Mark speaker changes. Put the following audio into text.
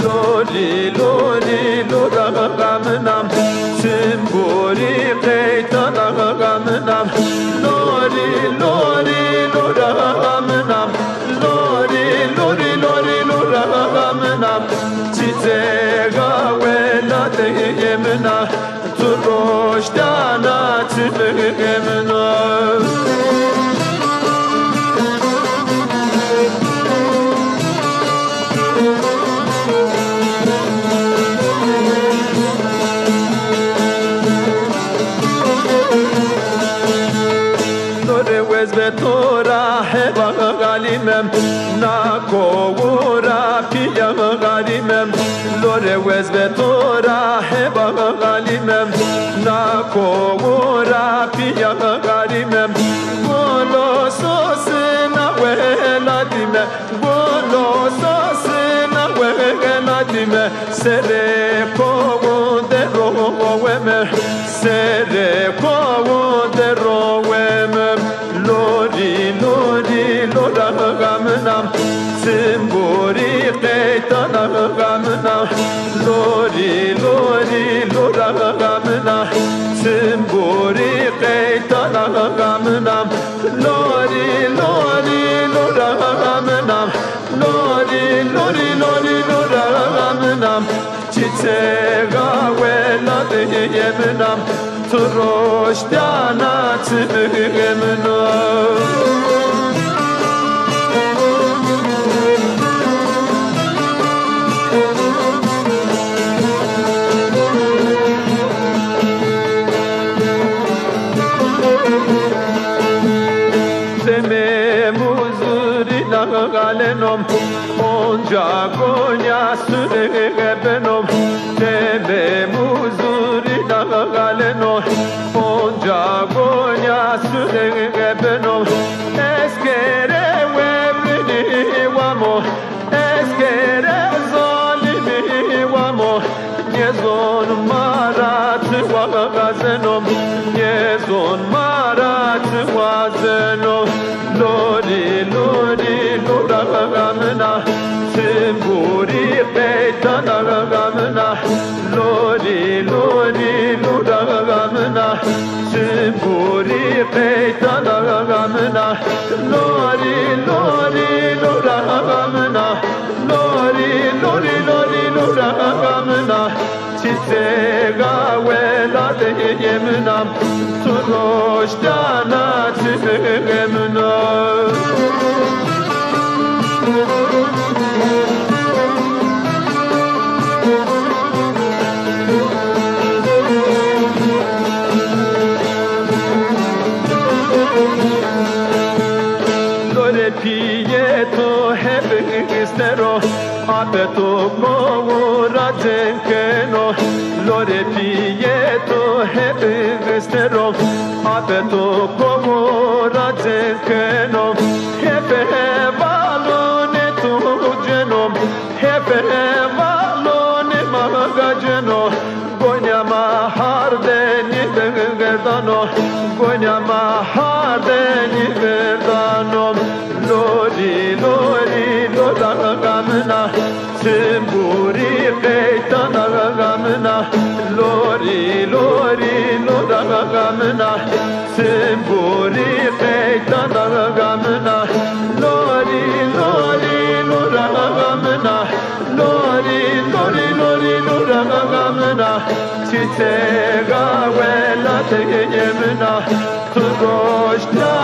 Speaker 1: لوری لوری لورا غمنم سنبوری قیتانا غمنم لوری لوری لورا غمنم لوری لوری لوری لورا غمنم چیزه غویلات یمنا تو روشدانا چیزه تورا هوا غاليمم ناكورا فيا غاليمم لوري وز تورا هوا غاليمم ناكورا فيا غاليمم بولو سوسنا ولاديم بولو سوسنا ولاديم سري كو درو وم سري كو درو وم لوری لوری لورا غمنم سنبوری قیتانا غمنم لوری لوری لورا غمنم سنبوری قیتانا غمنم لوری لوری لورا غمنم لوری لوری لوری لورا غمنم چیچه ولاد یمنم تو روشدانا چمغمنا Deme muzuri nagalenum onca gonya süregebenom Deme muzuri nagalenum onca gonya süregebenom Eskere webrini wamo eskere zalimi wamo Yezon marat wagazenom Yezon marat wazenom Lori lori lora gamna Simburi qeitana gamna Lori lori lora gamna Simburi qeitana gamna Lori lori lora gamna Lori lori lori lora gamna Çiçeğe velad yemnam Turoşdana çiğemnam Lore piyeto hep istero Apeto kovura cenkeno Lore piyeto hep istero Apeto kovura cenkeno Hepe valone tu genom Hepe valone magajeno Gonya mahardeni verdano Gonya mahardeni verdano Lori lori lora gamna Simburi qeitana gamna Lori lori lora gamna Simburi qeitana gamna Lori lori lora gamna Lori lori lori lora gamna Çiçeğe velad yemna Turoşda